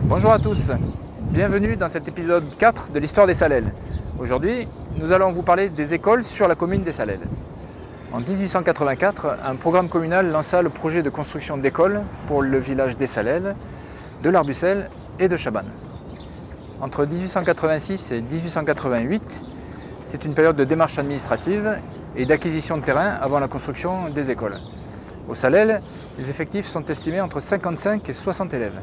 Bonjour à tous, bienvenue dans cet épisode 4 de l'histoire des Salelles. Aujourd'hui, nous allons vous parler des écoles sur la commune des Salelles. En 1884, un programme communal lança le projet de construction d'écoles pour le village des Salelles, de l'Arbucel et de Chabannes. Entre 1886 et 1888, c'est une période de démarche administrative et d'acquisition de terrain avant la construction des écoles. Aux Salelles, les effectifs sont estimés entre 55 et 60 élèves.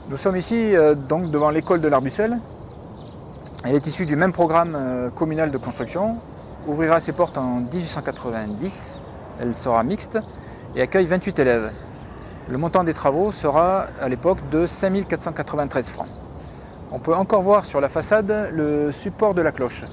Nous sommes ici donc devant l'école de l'Arbucel. Elle est issue du même programme communal de construction, ouvrira ses portes en 1890, elle sera mixte et accueille 28 élèves. Le montant des travaux sera à l'époque de 5 493 francs. On peut encore voir sur la façade le support de la cloche.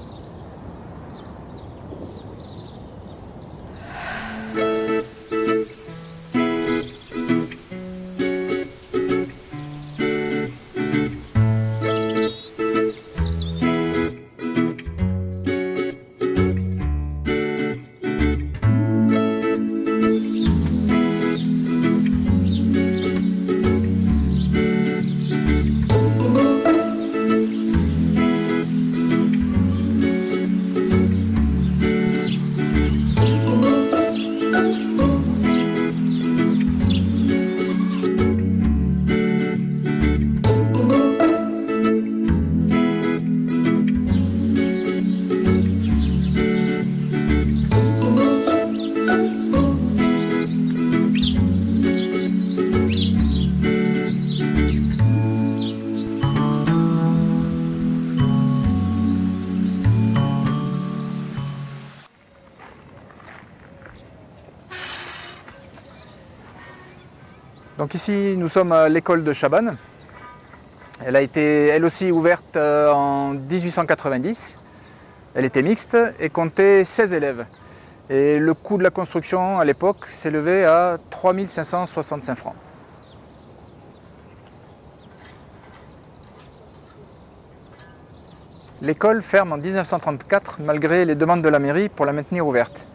Donc ici, nous sommes à l'école de Chabannes. Elle a été elle aussi ouverte en 1890. Elle était mixte et comptait 16 élèves. Et le coût de la construction à l'époque s'élevait à 3 565 francs. L'école ferme en 1934 malgré les demandes de la mairie pour la maintenir ouverte.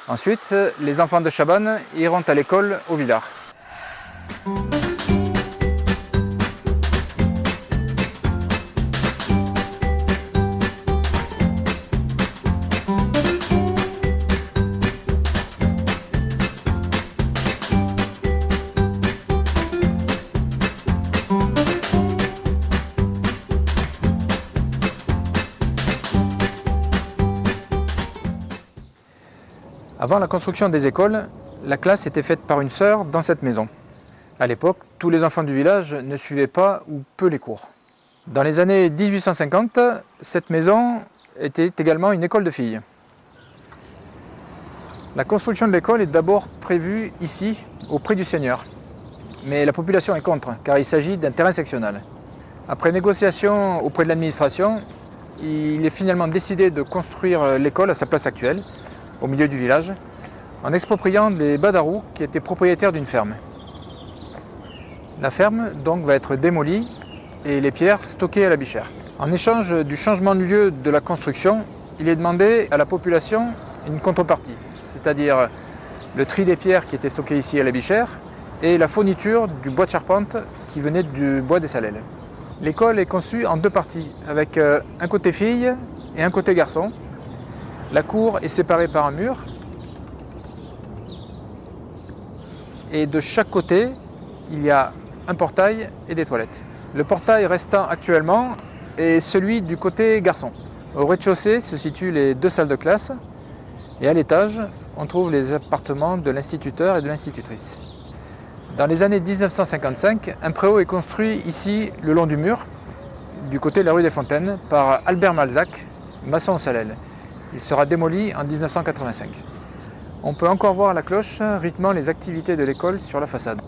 Ensuite, les enfants de Chabannes iront à l'école au Villard. Avant la construction des écoles, la classe était faite par une sœur dans cette maison. À l'époque, tous les enfants du village ne suivaient pas ou peu les cours. Dans les années 1850, cette maison était également une école de filles. La construction de l'école est d'abord prévue ici, auprès du seigneur. Mais la population est contre, car il s'agit d'un terrain sectional. Après négociation auprès de l'administration, il est finalement décidé de construire l'école à sa place actuelle, au milieu du village, en expropriant les Badarous qui étaient propriétaires d'une ferme. La ferme donc va être démolie et les pierres stockées à la Bichère. En échange du changement de lieu de la construction, il est demandé à la population une contrepartie, c'est-à-dire le tri des pierres qui étaient stockées ici à la Bichère et la fourniture du bois de charpente qui venait du bois des Salelles. L'école est conçue en deux parties, avec un côté filles et un côté garçons. La cour est séparée par un mur et de chaque côté, il y a un portail et des toilettes. Le portail restant actuellement est celui du côté garçon. Au rez-de-chaussée se situent les deux salles de classe et à l'étage, on trouve les appartements de l'instituteur et de l'institutrice. Dans les années 1955, un préau est construit ici le long du mur, du côté de la rue des Fontaines, par Albert Malzac, maçon au Salelles. Il sera démoli en 1985. On peut encore voir la cloche rythmant les activités de l'école sur la façade.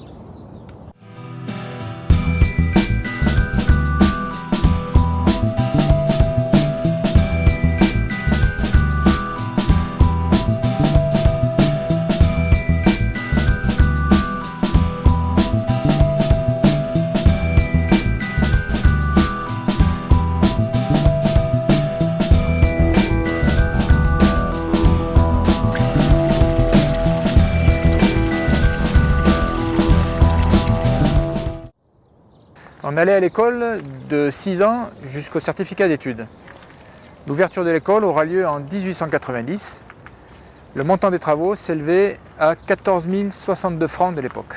On allait à l'école de 6 ans jusqu'au certificat d'études. L'ouverture de l'école aura lieu en 1890. Le montant des travaux s'élevait à 14 062 francs de l'époque.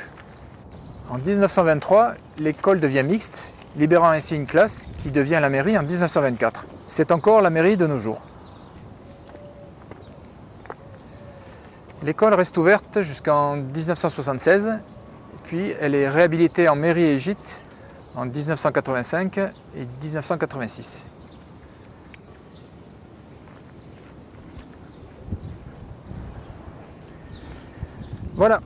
En 1923, l'école devient mixte, libérant ainsi une classe qui devient la mairie en 1924. C'est encore la mairie de nos jours. L'école reste ouverte jusqu'en 1976, puis elle est réhabilitée en mairie et gîte en 1985 et 1986. Voilà,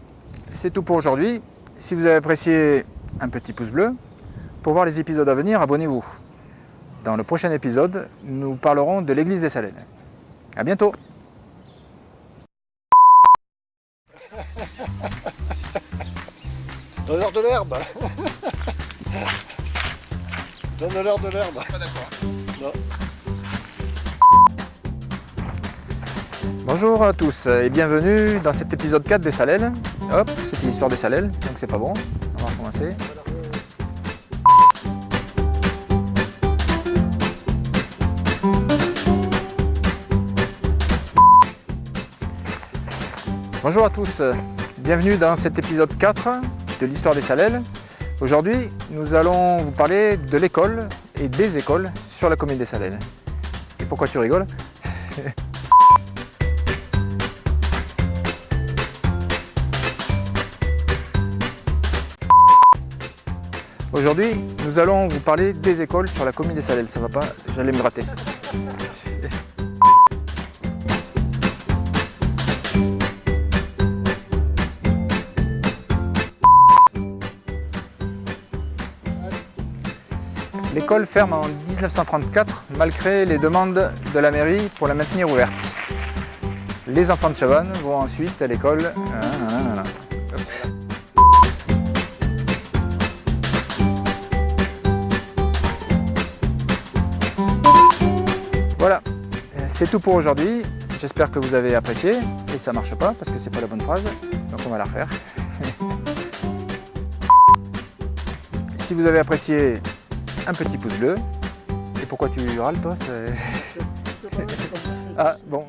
c'est tout pour aujourd'hui. Si vous avez apprécié, un petit pouce bleu. Pour voir les épisodes à venir, abonnez-vous. Dans le prochain épisode, nous parlerons de l'église des Salelles. À bientôt. Donne-leur de l'herbe. Donne-leur de l'herbe. Pas d'accord. Non. Bonjour à tous et bienvenue dans cet épisode 4 des Salelles. Hop, c'est l'histoire des Salelles, donc c'est pas bon. On va recommencer. Bonjour à tous, bienvenue dans cet épisode 4 de l'histoire des Salelles. Aujourd'hui, nous allons vous parler de l'école et des écoles sur la commune des Salelles. Et pourquoi tu rigoles? Aujourd'hui, nous allons vous parler des écoles sur la commune des Salelles. Ça va pas, j'allais me gratter. L'école ferme en 1934 malgré les demandes de la mairie pour la maintenir ouverte. Les enfants de Chavannes vont ensuite à l'école. Voilà, c'est tout pour aujourd'hui. J'espère que vous avez apprécié. Et ça marche pas parce que c'est pas la bonne phrase. Donc on va la refaire. Si vous avez apprécié, un petit pouce bleu. Et pourquoi tu râles toi? Ah bon.